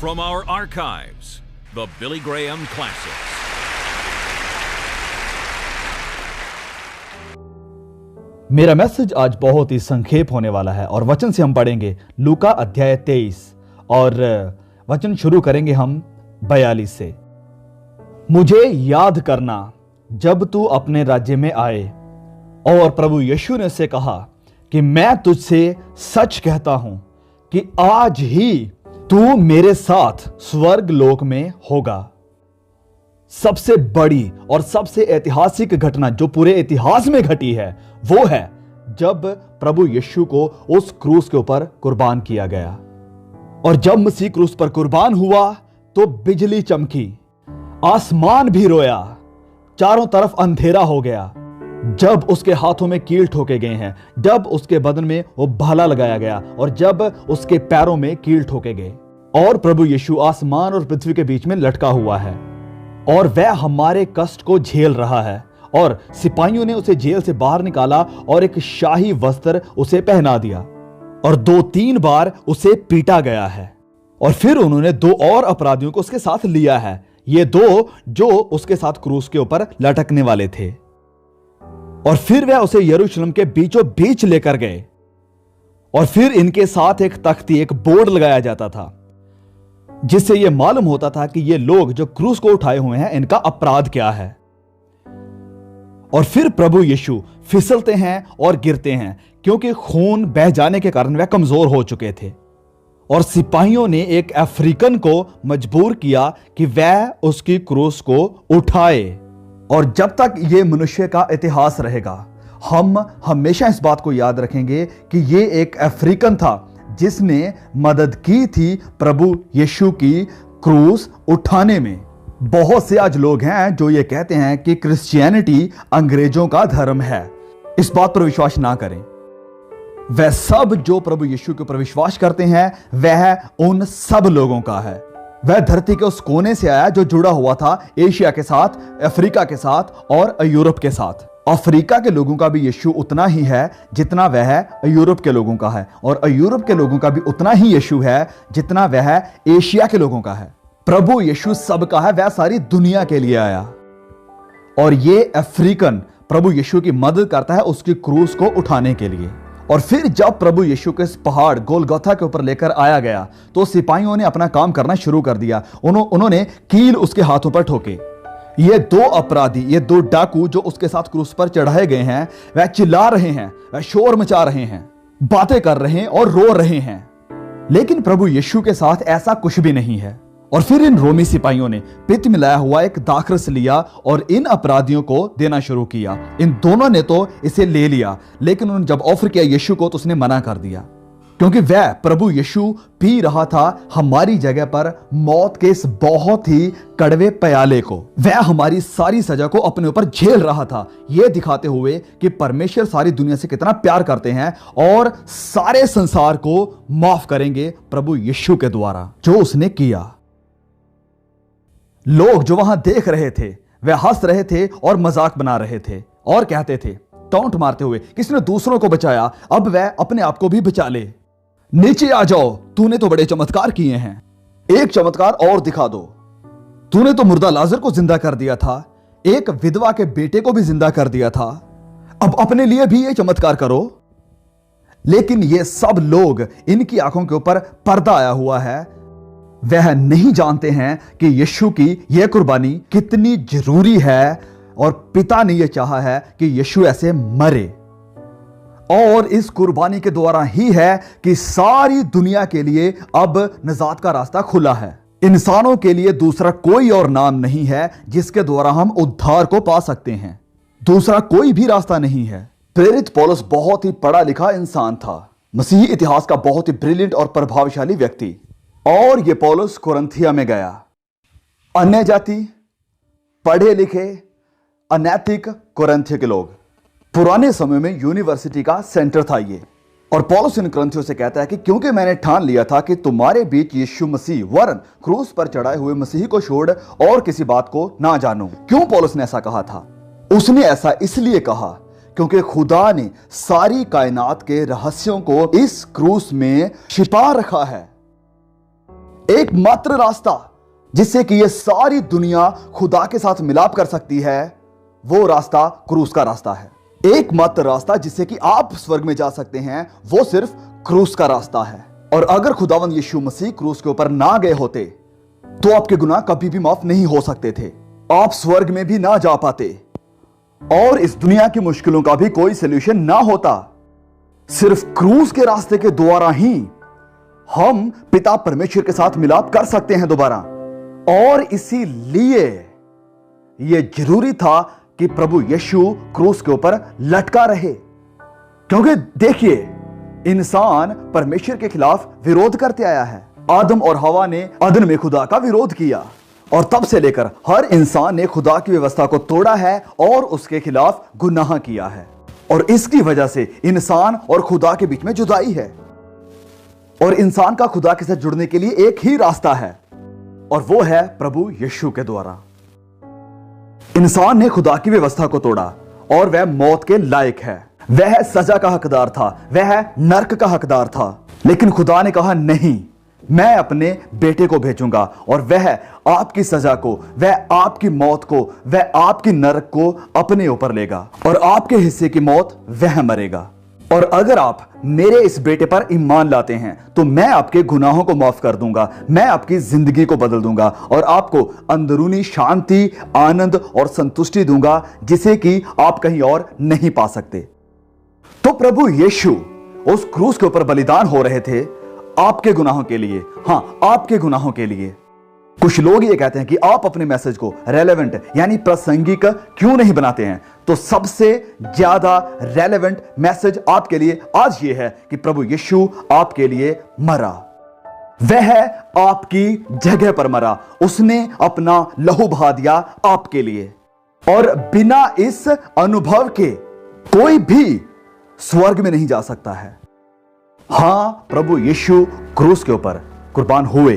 From our archives, the Billy Graham Classics. मेरा message आज बहुत ही संक्षेप होने वाला है और वचन से हम पढ़ेंगे लूका अध्याय 23 और वचन शुरू करेंगे हम 42 से। मुझे याद करना जब तू अपने राज्य में आए। और प्रभु यीशु ने से कहा कि मैं तुझसे सच कहता हूं कि आज ही तू मेरे साथ स्वर्ग लोक में होगा। सबसे बड़ी और सबसे ऐतिहासिक घटना जो पूरे इतिहास में घटी है वो है जब प्रभु यीशु को उस क्रूस के ऊपर कुर्बान किया गया। और जब मसीह क्रूस पर कुर्बान हुआ तो बिजली चमकी, आसमान भी रोया, चारों तरफ अंधेरा हो गया। जब उसके हाथों में कील ठोके गए हैं, जब उसके बदन में वो भाला लगाया गया और जब उसके पैरों में कील ठोके गए, और प्रभु यीशु आसमान और पृथ्वी के बीच में लटका हुआ है और वह हमारे कष्ट को झेल रहा है। और सिपाहियों ने उसे जेल से बाहर निकाला और एक शाही वस्त्र उसे पहना दिया और 2-3 बार उसे पीटा गया है। और फिर उन्होंने 2 और अपराधियों को उसके साथ लिया है, ये 2 जो उसके साथ क्रूस के ऊपर लटकने वाले थे। और फिर वह उसे यरूशलेम के बीचों बीच लेकर गए और फिर इनके साथ एक तख्ती, एक बोर्ड लगाया जाता था जिससे यह मालूम होता था कि ये लोग जो क्रूस को उठाए हुए हैं इनका अपराध क्या है। और फिर प्रभु यीशु फिसलते हैं और गिरते हैं क्योंकि खून बह जाने के कारण वह कमजोर हो चुके थे। और सिपाहियों ने एक अफ्रीकन को मजबूर किया कि वह उसकी क्रूस को उठाए। और जब तक यह मनुष्य का इतिहास रहेगा हम हमेशा इस बात को याद रखेंगे कि यह एक अफ्रीकन था जिसने मदद की थी प्रभु यीशु की क्रूस उठाने में। बहुत से आज लोग हैं जो ये कहते हैं कि क्रिश्चियनिटी अंग्रेजों का धर्म है। इस बात पर विश्वास ना करें। वह सब जो प्रभु यीशु के ऊपर विश्वास करते हैं वह उन सब लोगों का है। वह धरती के उस कोने से आया जो जुड़ा हुआ था एशिया के साथ, अफ्रीका के साथ और यूरोप के साथ। अफ्रीका के लोगों का भी यीशु उतना ही है जितना वह यूरोप के लोगों का है, और यूरोप के लोगों का भी उतना ही यीशु है जितना वह एशिया के लोगों का है। प्रभु यीशु सबका है, वह सारी दुनिया के लिए आया। और ये अफ्रीकन प्रभु यीशु की मदद करता है उसकी क्रूस को उठाने के लिए। और फिर जब प्रभु यीशु के इस पहाड़ गोलगोथा के ऊपर लेकर आया गया तो सिपाहियों ने अपना काम करना शुरू कर दिया। उन्होंने कील उसके हाथों पर ठोके। ये 2 अपराधी, ये 2 डाकू जो उसके साथ क्रूस पर चढ़ाए गए हैं, वह चिल्ला रहे हैं, वह शोर मचा रहे हैं, बातें कर रहे हैं और रो रहे हैं। लेकिन प्रभु यीशु के साथ ऐसा कुछ भी नहीं है। और फिर इन रोमी सिपाहियों ने पित्त मिलाया हुआ एक दाखरस लिया और इन अपराधियों को देना शुरू किया। इन दोनों ने तो इसे ले लिया, लेकिन उन्होंने जब ऑफर किया यीशु को तो उसने मना कर दिया, क्योंकि वह प्रभु यीशु पी रहा था हमारी जगह पर मौत के इस बहुत ही कड़वे प्याले को। वह हमारी सारी सजा को अपने ऊपर झेल रहा था, यह दिखाते हुए कि परमेश्वर सारी दुनिया से कितना प्यार करते हैं और सारे संसार को माफ करेंगे प्रभु यीशु के द्वारा जो उसने किया। लोग जो वहां देख रहे थे वह हंस रहे थे और मजाक बना रहे थे और कहते थे टॉन्ट मारते हुए, किसने दूसरों को बचाया अब वह अपने आप को भी बचा ले। नीचे आ जाओ, तूने तो बड़े चमत्कार किए हैं, एक चमत्कार और दिखा दो। तूने तो मुर्दा लाजर को जिंदा कर दिया था, एक विधवा के बेटे को भी जिंदा कर दिया था, अब अपने लिए भी ये चमत्कार करो। लेकिन ये सब लोग, इनकी आंखों के ऊपर पर्दा आया हुआ है। वह नहीं जानते हैं कि यीशु की यह कुर्बानी कितनी जरूरी है और पिता ने यह चाहा है कि यीशु ऐसे मरे। और इस कुर्बानी के द्वारा ही है कि सारी दुनिया के लिए अब निजात का रास्ता खुला है। इंसानों के लिए दूसरा कोई और नाम नहीं है जिसके द्वारा हम उद्धार को पा सकते हैं। दूसरा कोई भी रास्ता नहीं है। प्रेरित पौलुस बहुत ही पढ़ा लिखा इंसान था, मसीही इतिहास का बहुत ही ब्रिलियंट और प्रभावशाली व्यक्ति। और ये पौलुस कुरिन्थिया में गया। अन्य जाति, पढ़े लिखे, अनैतिक कुरिन्थिया के लोग, पुराने समय में यूनिवर्सिटी का सेंटर था ये। और पौलुस इन कुरिन्थियों से कहता है कि क्योंकि मैंने ठान लिया था कि तुम्हारे बीच यीशु मसीह वरन क्रूस पर चढ़ाए हुए मसीह को छोड़ और किसी बात को ना जानूं। क्यों पौलुस ने ऐसा कहा था? उसने ऐसा इसलिए कहा क्योंकि खुदा ने सारी कायनात के रहस्यों को इस क्रूस में छिपा रखा है। एकमात्र रास्ता जिससे कि यह सारी दुनिया खुदा के साथ मिलाप कर सकती है, वो रास्ता क्रूस का रास्ता है। एकमात्र रास्ता जिससे कि आप स्वर्ग में जा सकते हैं, वो सिर्फ क्रूस का रास्ता है। और अगर खुदावंद यीशु मसीह क्रूस के ऊपर ना गए होते तो आपके गुनाह कभी भी माफ नहीं हो सकते थे, आप स्वर्ग में भी ना जा पाते और इस दुनिया की मुश्किलों का भी कोई सलूशन ना होता। सिर्फ क्रूस के रास्ते के द्वारा ही हम पिता परमेश्वर के साथ मिलाप कर सकते हैं दोबारा। और इसीलिए यह जरूरी था कि प्रभु यीशु क्रूस के ऊपर लटका रहे, क्योंकि देखिए, इंसान परमेश्वर के खिलाफ विरोध करते आया है। आदम और हवा ने अदन में खुदा का विरोध किया और तब से लेकर हर इंसान ने खुदा की व्यवस्था को तोड़ा है और उसके खिलाफ गुनाह किया है। और इसकी वजह से इंसान और खुदा के बीच में जुदाई है। और इंसान का खुदा के साथ जुड़ने के लिए एक ही रास्ता है और वो है प्रभु यीशु के द्वारा। इंसान ने खुदा की व्यवस्था को तोड़ा और वह मौत के लायक है, वह सजा का हकदार था, वह नरक का हकदार था। लेकिन खुदा ने कहा नहीं, मैं अपने बेटे को भेजूंगा और वह आपकी सजा को, वह आपकी मौत को, वह आपकी नरक को अपने ऊपर लेगा और आपके हिस्से की मौत वह मरेगा। और अगर आप मेरे इस बेटे पर ईमान लाते हैं तो मैं आपके गुनाहों को माफ कर दूंगा, मैं आपकी जिंदगी को बदल दूंगा और आपको अंदरूनी शांति, आनंद और संतुष्टि दूंगा जिसे कि आप कहीं और नहीं पा सकते। तो प्रभु यीशु उस क्रूस के ऊपर बलिदान हो रहे थे आपके गुनाहों के लिए। हां, आपके गुनाहों के लिए। कुछ लोग ये कहते हैं कि आप अपने मैसेज को रेलेवेंट यानी प्रासंगिक क्यों नहीं बनाते हैं। तो सबसे ज्यादा रेलेवेंट मैसेज आपके लिए आज ये है कि प्रभु यीशु आपके लिए मरा, वह आपकी जगह पर मरा, उसने अपना लहू बहा दिया आपके लिए। और बिना इस अनुभव के कोई भी स्वर्ग में नहीं जा सकता है। हां, प्रभु यीशु क्रूस के ऊपर कुर्बान हुए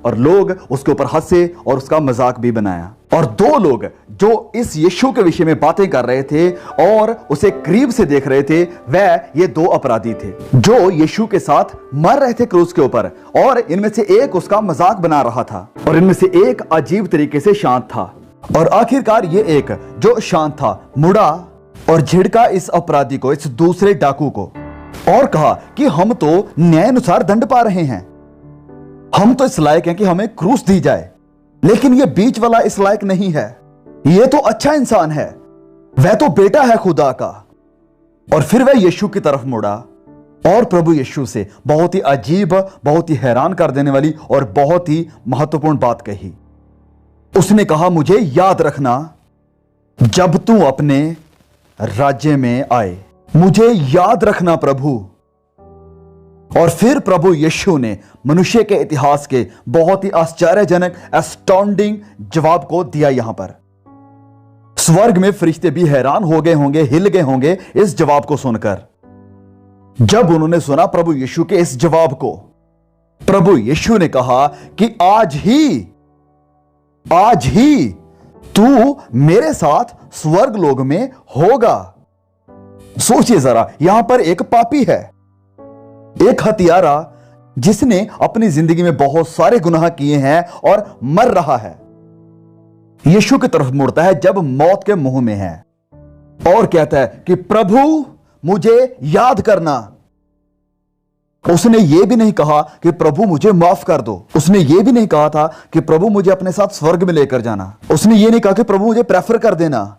और लोग उसके ऊपर हंसे और उसका मजाक भी बनाया। और दो लोग जो इस यीशु के विषय में बातें कर रहे थे और उसे करीब से देख रहे थे, वह ये दो अपराधी थे जो यीशु के साथ मर रहे थे क्रूस के ऊपर। और इनमें से एक उसका मजाक बना रहा था और इनमें से एक अजीब तरीके से शांत था। और आखिरकार ये एक जो शांत था मुड़ा और झिड़का इस अपराधी को, इस दूसरे डाकू को, और कहा कि हम तो न्याय अनुसार दंड पा रहे हैं, हम तो इस लायक हैं कि हमें क्रूस दी जाए, लेकिन ये बीच वाला इस लायक नहीं है। ये तो अच्छा इंसान है, वह तो बेटा है खुदा का। और फिर वह यीशु की तरफ मुड़ा और प्रभु यीशु से बहुत ही अजीब, बहुत ही हैरान कर देने वाली और बहुत ही महत्वपूर्ण बात कही। उसने कहा, मुझे याद रखना जब तू अपने राज्य में आए, मुझे याद रखना प्रभु। और फिर प्रभु यीशु ने मनुष्य के इतिहास के बहुत ही आश्चर्यजनक, एस्टॉन्डिंग जवाब को दिया। यहां पर स्वर्ग में फरिश्ते भी हैरान हो गए होंगे, हिल गए होंगे इस जवाब को सुनकर। जब उन्होंने सुना प्रभु यीशु के इस जवाब को, प्रभु यीशु ने कहा कि आज ही तू मेरे साथ स्वर्ग लोक में होगा। सोचिए जरा, यहां पर एक पापी है, एक हत्यारा जिसने अपनी जिंदगी में बहुत सारे गुनाह किए हैं और मर रहा है, यीशु की तरफ मुड़ता है जब मौत के मुंह में है और कहता है कि प्रभु मुझे याद करना। उसने यह भी नहीं कहा कि प्रभु मुझे माफ कर दो, उसने यह भी नहीं कहा था कि प्रभु मुझे अपने साथ स्वर्ग में लेकर जाना, उसने यह नहीं कहा कि प्रभु मुझे प्रेफर कर देना।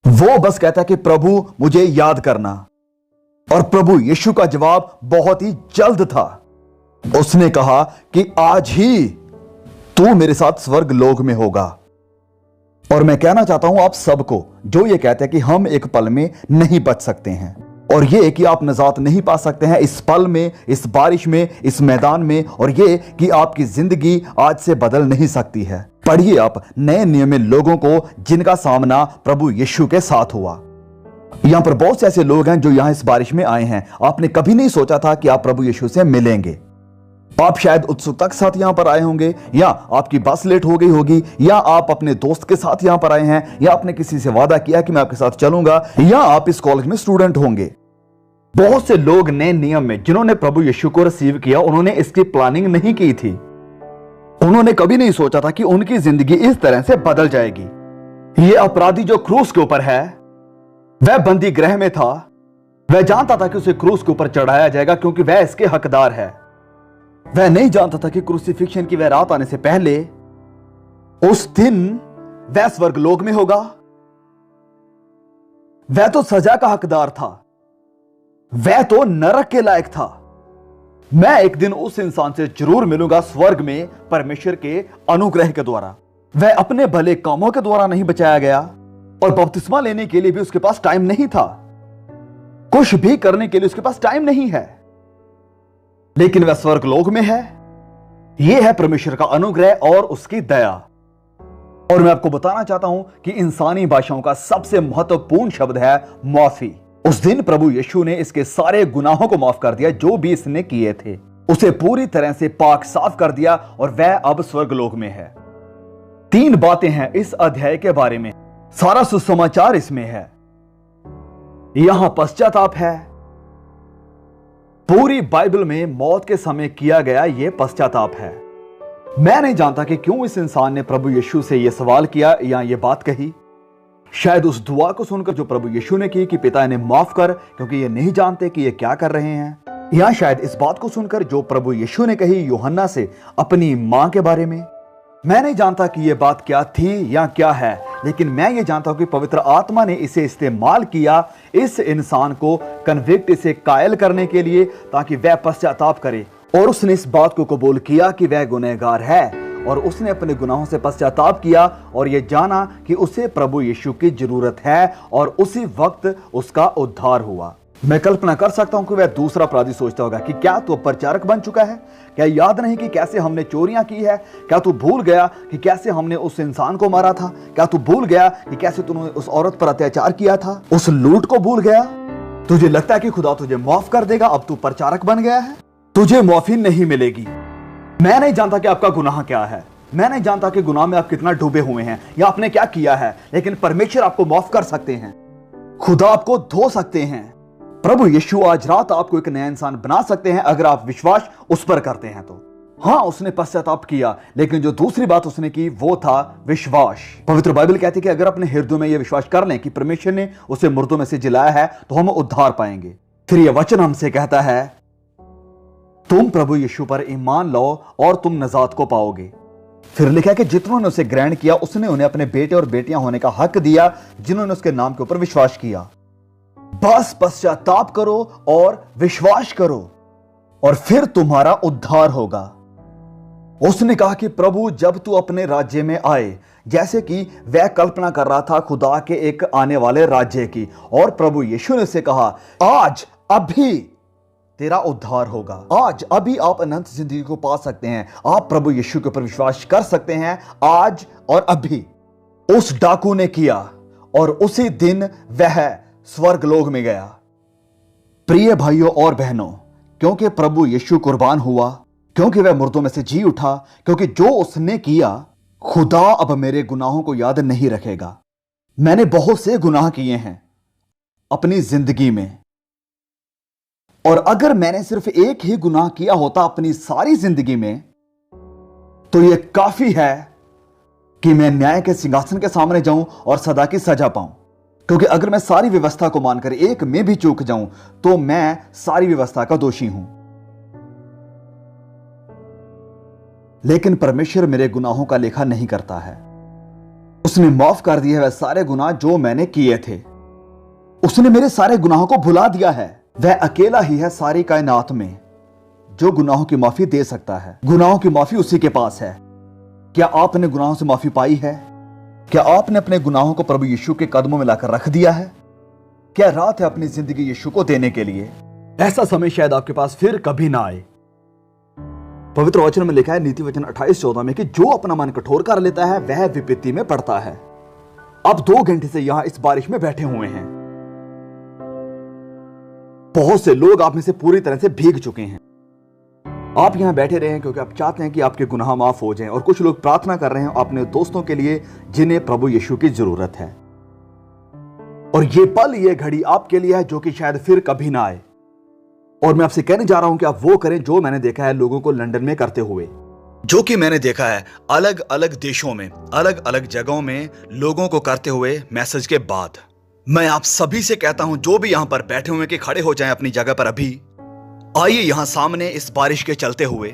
वो बस कहता है कि प्रभु मुझे याद करना। और प्रभु यीशु का जवाब बहुत ही जल्द था। उसने कहा कि आज ही तू मेरे साथ स्वर्ग लोक में होगा। और मैं कहना चाहता हूं आप सबको जो ये कहते हैं कि हम एक पल में नहीं बच सकते हैं और ये कि आप निजात नहीं पा सकते हैं इस पल में, इस बारिश में, इस मैदान में, और ये कि आपकी जिंदगी आज से बदल नहीं सकती है। पढ़िए आप नए नियम में लोगों को जिनका सामना प्रभु यीशु के साथ हुआ। यहां पर बहुत से ऐसे लोग हैं जो यहां इस बारिश में आए हैं। आपने कभी नहीं सोचा था कि आप प्रभु यीशु से मिलेंगे। आप शायद उत्सुकता के साथ यहां पर आए होंगे, या आपकी बस लेट हो गई होगी, या आप अपने दोस्त के साथ यहां पर आए हैं, या आपने किसी से वादा किया कि मैं आपके साथ चलूंगा, या आप इस कॉलेज में स्टूडेंट होंगे। बहुत से लोग नए नियम में जिन्होंने प्रभु यीशु को रिसीव किया, उन्होंने इसकी प्लानिंग नहीं की थी। उन्होंने कभी नहीं सोचा था कि उनकी जिंदगी इस तरह से बदल जाएगी। यह अपराधी जो क्रूस के ऊपर है, वह बंदी गृह में था। वह जानता था कि उसे क्रूस के ऊपर चढ़ाया जाएगा क्योंकि वह इसके हकदार है। वह नहीं जानता था कि क्रूसिफिक्शन की वह रात आने से पहले उस दिन वह स्वर्गलोक में होगा। वह तो सजा का हकदार था, वह तो नरक के लायक था। मैं एक दिन उस इंसान से जरूर मिलूंगा स्वर्ग में परमेश्वर के अनुग्रह के द्वारा। वह अपने भले कामों के द्वारा नहीं बचाया गया और बपतिस्मा लेने के लिए भी उसके पास टाइम नहीं था। कुछ भी करने के लिए उसके पास टाइम नहीं है, लेकिन वह स्वर्गलोक में है। यह है परमेश्वर का अनुग्रह और उसकी दया। और मैं आपको बताना चाहता हूं कि इंसानी भाषाओं का सबसे महत्वपूर्ण शब्द है माफी। उस दिन प्रभु यीशु ने इसके सारे गुनाहों को माफ कर दिया जो भी इसने किए थे। उसे पूरी तरह से पाक साफ कर दिया और वह अब स्वर्गलोक में है। 3 बातें हैं इस अध्याय के बारे में। सारा सुसमाचार इसमें है। यहां पश्चाताप है। पूरी बाइबल में मौत के समय किया गया यह पश्चाताप है। मैं नहीं जानता कि क्यों इस इंसान ने प्रभु यीशु से यह सवाल किया या यह बात कही। शायद उस दुआ को सुनकर जो प्रभु यीशु ने की कि पिता इन्हें माफ कर, क्योंकि ये नहीं जानते कि ये क्या कर रहे हैं। या शायद इस बात को सुनकर जो प्रभु यीशु ने कही यूहन्ना से अपनी मां के बारे में। मैं नहीं जानता कि यह बात क्या थी या क्या है, लेकिन मैं ये जानता हूं कि पवित्र आत्मा ने इसे इस्तेमाल किया इस इंसान को कन्विक्ट, इसे कायल करने के लिए, ताकि वह पश्चाताप करे। और उसने इस बात को कबूल किया कि वह गुनहगार है और उसने अपने गुनाहों से पश्चाताप किया और यह जाना कि उसे प्रभु यीशु की जरूरत है और उसी वक्त उसका उद्धार हुआ। मैं कल्पना कर सकता हूं कि वह दूसरा अपराधी सोचता होगा कि क्या तू प्रचारक बन चुका है? क्या याद नहीं कि कैसे हमने चोरियां की है? क्या तू भूल गया कि कैसे हमने उस इंसान को मारा था? क्या तू भूल गया कि कैसे तूने उस औरत पर अत्याचार किया था? उस लूट को भूल गया? तुझे लगता है कि खुदा तुझे माफ कर देगा? अब तू प्रचारक बन गया है, तुझे माफी नहीं मिलेगी। मैं नहीं जानता कि आपका गुनाह क्या है। मैं नहीं जानता कि गुनाह में आप कितना डूबे हुए हैं या आपने क्या किया है, लेकिन परमेश्वर आपको माफ कर सकते हैं। खुदा आपको धो सकते हैं। प्रभु यीशु आज रात आपको एक नया इंसान बना सकते हैं अगर आप विश्वास उस पर करते हैं तो। हाँ, उसने पश्चाताप किया, लेकिन जो दूसरी बात उसने की वो था विश्वास। पवित्र बाइबल कहती है कि अगर अपने हृदय में यह विश्वास कर लें कि परमेश्वर ने उसे मुर्दों में से जिलाया है तो हम उद्धार पाएंगे। फिर यह वचन हमसे कहता है तुम प्रभु यीशु पर ईमान लाओ और तुम नजात को पाओगे। फिर लिखा कि जिन्होंने उसे ग्रहण किया उसने उन्हें अपने बेटे और बेटियां होने का हक दिया, जिन्होंने उसके नाम के ऊपर विश्वास किया। बस पश्चाताप करो और विश्वास करो और फिर तुम्हारा उद्धार होगा। उसने कहा कि प्रभु जब तू अपने राज्य में आए, जैसे कि वह कल्पना कर रहा था खुदा के एक आने वाले राज्य की, और प्रभु यीशु ने उसे कहा आज अभी तेरा उद्धार होगा। आज अभी आप अनंत जिंदगी को पा सकते हैं। आप प्रभु यीशु के ऊपर विश्वास कर सकते हैं आज और अभी। उस डाकू ने किया और उसी दिन वह स्वर्गलोक में गया। प्रिय भाइयों और बहनों, क्योंकि प्रभु यीशु कुर्बान हुआ, क्योंकि वह मुर्दों में से जी उठा, क्योंकि जो उसने किया, खुदा अब मेरे गुनाहों को याद नहीं रखेगा। मैंने बहुत से गुनाह किए हैं अपनी जिंदगी में, और अगर मैंने सिर्फ एक ही गुनाह किया होता अपनी सारी जिंदगी में, तो यह काफी है कि मैं न्याय के सिंहासन के सामने जाऊं और सदा की सजा पाऊं। क्योंकि अगर मैं सारी व्यवस्था को मानकर एक में भी चूक जाऊं तो मैं सारी व्यवस्था का दोषी हूं। लेकिन परमेश्वर मेरे गुनाहों का लेखा नहीं करता है। उसने माफ कर दिया है वह सारे गुनाह जो मैंने किए थे। उसने मेरे सारे गुनाहों को भुला दिया है। वह अकेला ही है सारी कायनात में जो गुनाहों की माफी दे सकता है। गुनाहों की माफी उसी के पास है। क्या आपने गुनाहों से माफी पाई है? क्या आपने अपने गुनाहों को प्रभु यीशु के कदमों में लाकर रख दिया है? क्या रात है अपनी जिंदगी यीशु को देने के लिए? ऐसा समय शायद आपके पास फिर कभी ना आए। पवित्र वचन में लिखा है नीति वचन 28:14 में कि जो अपना मन कठोर कर लेता है वह विपत्ति में पड़ता है। अब 2 घंटे से यहां इस बारिश में बैठे हुए हैं। बहुत से लोग आप में से पूरी तरह से भीग चुके हैं। आप यहां बैठे रहे हैं क्योंकि आप चाहते हैं कि आपके गुनाह माफ हो जाएं, और कुछ लोग प्रार्थना कर रहे हैं अपने दोस्तों के लिए जिन्हें प्रभु यीशु की जरूरत है। और ये पल, ये घड़ी आपके लिए है जो कि शायद फिर कभी ना आए। और मैं आपसे कहने जा रहा हूं कि आप वो करें जो मैंने देखा है लोगों को लंदन में करते हुए। जो कि मैंने देखा है अलग अलग देशों में, अलग अलग जगहों में लोगों को करते हुए मैसेज के बाद। मैं आप सभी से कहता हूं, जो भी यहां पर बैठे हुए कि खड़े हो जाएं अपनी जगह पर अभी। आइए यहां सामने इस बारिश के चलते हुए,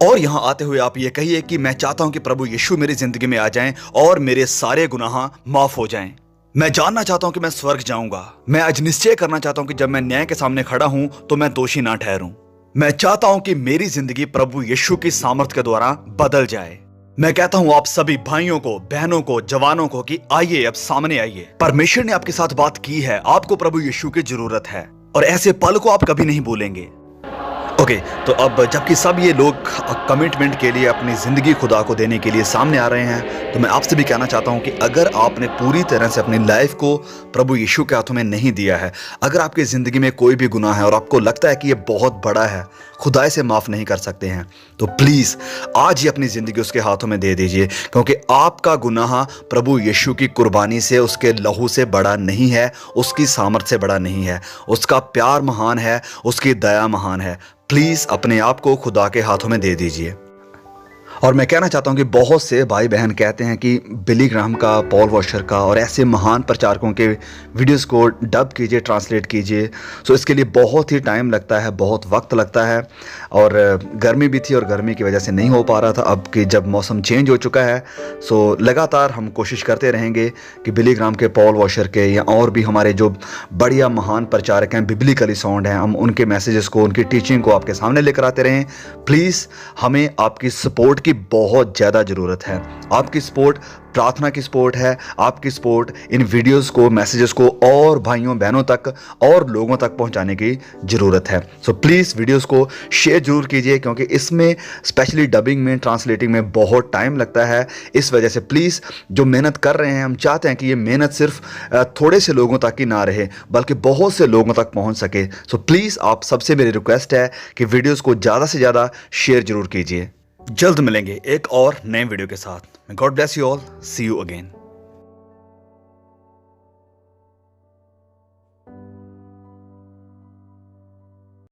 और यहां आते हुए आप ये कहिए कि मैं चाहता हूं कि प्रभु यीशु मेरी जिंदगी में आ जाएं और मेरे सारे गुनाह माफ हो जाएं। मैं जानना चाहता हूं कि मैं स्वर्ग जाऊंगा। मैं आज निश्चय करना चाहता हूं कि जब मैं न्याय के सामने खड़ा हूं तो मैं दोषी ना ठहरूं। मैं चाहता हूं कि मेरी जिंदगी प्रभु यीशु की सामर्थ के द्वारा बदल जाए। मैं कहता हूं आप सभी भाइयों को, बहनों को, जवानों को कि आइए, अब सामने आइए। परमेश्वर ने आपके साथ बात की है, आपको प्रभु यीशु की जरूरत है और ऐसे पल को आप कभी नहीं भूलेंगे। ओके, तो अब जबकि सब ये लोग कमिटमेंट के लिए, अपनी जिंदगी खुदा को देने के लिए सामने आ रहे हैं, तो मैं आपसे भी कहना चाहता हूं कि अगर आपने पूरी तरह से अपनी लाइफ को प्रभु यीशु के हाथों में नहीं दिया है, अगर आपकी जिंदगी में कोई भी गुनाह है और आपको लगता है कि ये बहुत बड़ा है, खुदा इसे माफ नहीं कर सकते हैं, तो प्लीज आज ही अपनी जिंदगी उसके हाथों में दे दीजिए, क्योंकि आपका गुनाह प्रभु यीशु की कुर्बानी से, उसके लहू से बड़ा नहीं है, उसकी सामर्थ से बड़ा नहीं है। उसका प्यार महान है, उसकी दया महान है। प्लीज अपने आप को खुदा के हाथों में दे दीजिए। और मैं कहना चाहता हूं कि बहुत से भाई बहन कहते हैं कि बिली ग्राहम का, पॉल वॉशर का और ऐसे महान प्रचारकों के वीडियोस को डब कीजिए, ट्रांसलेट कीजिए। सो इसके लिए बहुत ही टाइम लगता है, बहुत वक्त लगता है, और गर्मी भी थी और गर्मी की वजह से नहीं हो पा रहा था। अब कि जब मौसम चेंज हो चुका है, सो लगातार हम कोशिश करते रहेंगे कि बिली ग्राहम के, पॉल वॉशर के या और भी हमारे जो बढ़िया महान प्रचारक हैं, बिब्लिकली साउंड हैं, हम उनके मैसेजेस को, उनकी टीचिंग को आपके सामने लेकर आते रहें। प्लीज़ हमें आपकी सपोर्ट की बहुत ज़्यादा ज़रूरत है। आपकी सपोर्ट प्रार्थना की सपोर्ट है, आपकी सपोर्ट इन वीडियोस को, मैसेजेस को और भाइयों बहनों तक और लोगों तक पहुंचाने की ज़रूरत है। सो प्लीज़ वीडियोस को शेयर जरूर कीजिए, क्योंकि इसमें स्पेशली डबिंग में, ट्रांसलेटिंग में बहुत टाइम लगता है। इस वजह से प्लीज़ जो मेहनत कर रहे हैं, हम चाहते हैं कि ये मेहनत सिर्फ थोड़े से लोगों तक ही ना रहे, बल्कि बहुत से लोगों तक पहुँच सके। सो प्लीज़ आप सबसे मेरी रिक्वेस्ट है कि वीडियोज़ को ज़्यादा से ज़्यादा शेयर जरूर कीजिए। जल्द मिलेंगे एक और नए वीडियो के साथ। God bless you all, see you again.